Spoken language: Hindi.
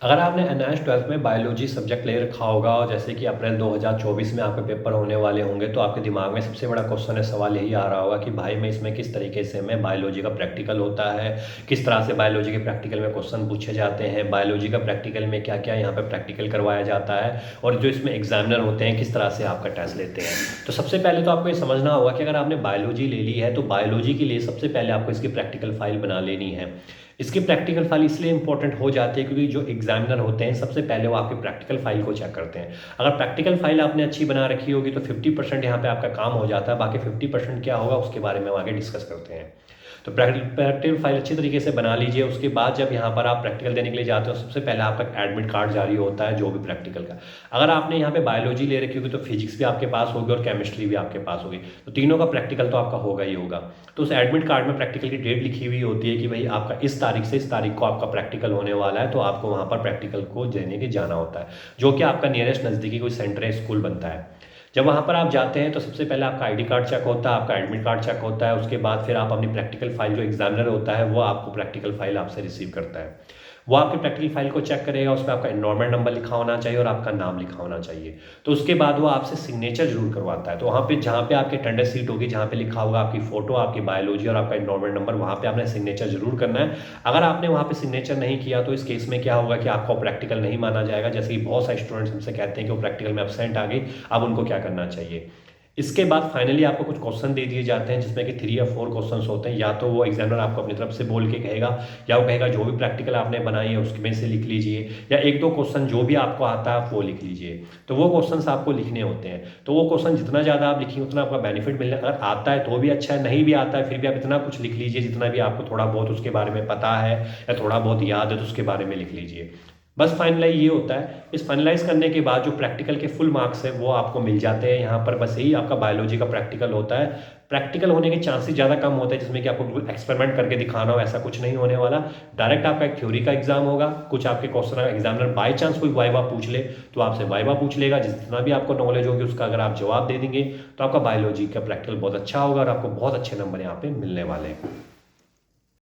अगर आपने एनहांस 12th में बायोलॉजी सब्जेक्ट ले रखा होगा और जैसे कि अप्रैल 2024 में आपके पेपर होने वाले होंगे, तो आपके दिमाग में सबसे बड़ा क्वेश्चन है, सवाल यही आ रहा होगा कि भाई मैं इसमें किस तरीके से मैं बायोलॉजी का प्रैक्टिकल होता है, किस तरह से बायोलॉजी के प्रैक्टिकल में क्वेश्चन पूछे जाते हैं, बायोलॉजी का प्रैक्टिकल में क्या क्या यहाँ पे प्रैक्टिकल करवाया जाता है और जो इसमें एग्जामिनर होते हैं किस तरह से आपका टेस्ट लेते हैं। तो सबसे पहले तो आपको ये समझना होगा कि अगर आपने बायोलॉजी ले ली है तो बायोलॉजी के लिए सबसे पहले आपको इसकी प्रैक्टिकल फाइल बना लेनी है। इसकी प्रैक्टिकल फाइल इसलिए इंपॉर्टेंट हो जाती है क्योंकि जो एग्जामिनर होते हैं सबसे पहले वो आपकी प्रैक्टिकल फाइल को चेक करते हैं। अगर प्रैक्टिकल फाइल आपने अच्छी बना रखी होगी तो 50% यहाँ पे आपका काम हो जाता है, बाकी 50% क्या होगा उसके बारे में हम आगे डिस्कस करते हैं। तो प्रैक्टिकल फाइल अच्छी तरीके से बना लीजिए। उसके बाद जब यहाँ पर आप प्रैक्टिकल देने के लिए जाते हो सबसे पहले आपका एडमिट कार्ड जारी होता है जो भी प्रैक्टिकल का। अगर आपने यहाँ पे बायोलॉजी ले रखी होगी तो फिजिक्स भी आपके पास होगी और केमिस्ट्री भी आपके पास होगी, तो तीनों का प्रैक्टिकल तो आपका होगा ही होगा। तो उस एडमिट कार्ड में प्रैक्टिकल की डेट लिखी हुई होती है कि भाई आपका इस तारीख से इस तारीख को आपका प्रैक्टिकल होने वाला है, तो आपको वहाँ पर प्रैक्टिकल को देने के जाना होता है, जो कि आपका नियरेस्ट नज़दीकी कोई सेंटर है, स्कूल बनता है। जब वहाँ पर आप जाते हैं तो सबसे पहले आपका आईडी कार्ड चेक होता है, आपका एडमिट कार्ड चेक होता है। उसके बाद फिर आप अपनी प्रैक्टिकल फाइल, जो एग्जामिनर होता है वो आपको प्रैक्टिकल फाइल आपसे रिसीव करता है। वो आपकी प्रैक्टिकल फाइल को चेक करेगा, उसमें आपका एनरोलमेंट नंबर लिखा होना चाहिए और आपका नाम लिखा होना चाहिए। तो उसके बाद वो आपसे सिग्नेचर जरूर करवाता है। तो वहाँ पे जहाँ पे आपकी अटेंडेंस सीट होगी, जहाँ पे लिखा होगा आपकी फोटो, आपकी बायोलॉजी और आपका एनरोलमेंट नंबर, वहाँ पे आपने सिग्नेचर जरूर करना है। अगर आपने वहाँ पे सिग्नेचर नहीं किया तो इस केस में क्या होगा कि आपका प्रैक्टिकल नहीं माना जाएगा। जैसे कि बहुत सारे स्टूडेंट्स हमसे कहते हैं कि वो प्रैक्टिकल में एब्सेंट आ गई, अब उनको क्या करना चाहिए। इसके बाद फाइनली आपको कुछ क्वेश्चन दे दिए जाते हैं जिसमें कि 3 या 4 क्वेश्चंस होते हैं। या तो वो एग्जामिनर आपको अपनी तरफ से बोल के कहेगा, या वो कहेगा जो भी प्रैक्टिकल आपने बनाई है उसमें से लिख लीजिए, या 1-2 क्वेश्चन जो भी आपको आता है आप वो लिख लीजिए। तो वो क्वेश्चंस आपको लिखने होते हैं। तो वो क्वेश्चन जितना ज़्यादा आप लिखिए उतना आपका बेनिफिट मिलने, अगर आता है तो भी अच्छा है, नहीं भी आता है फिर भी आप इतना कुछ लिख लीजिए जितना भी आपको थोड़ा बहुत उसके बारे में पता है या थोड़ा बहुत याद है तो उसके बारे में लिख लीजिए। बस फाइनलाइज ये होता है। इस फाइनलाइज करने के बाद जो प्रैक्टिकल के फुल मार्क्स है वो आपको मिल जाते हैं यहाँ पर। बस यही आपका बायोलॉजी का प्रैक्टिकल होता है। प्रैक्टिकल होने के चांसेस ज़्यादा कम होते हैं जिसमें कि आपको एक्सपेरिमेंट करके दिखाना हो, ऐसा कुछ नहीं होने वाला। डायरेक्ट आपका एक थ्योरी का एग्जाम होगा। कुछ आपके क्वेश्चन एग्जामिनर बाय चांस कोई वाइवा पूछ ले तो आपसे वाइवा पूछ लेगा, जितना भी आपको नॉलेज होगी उसका अगर आप जवाब दे देंगे तो आपका बायोलॉजी का प्रैक्टिकल बहुत अच्छा होगा और आपको बहुत अच्छे नंबर यहाँ पे मिलने वाले हैं।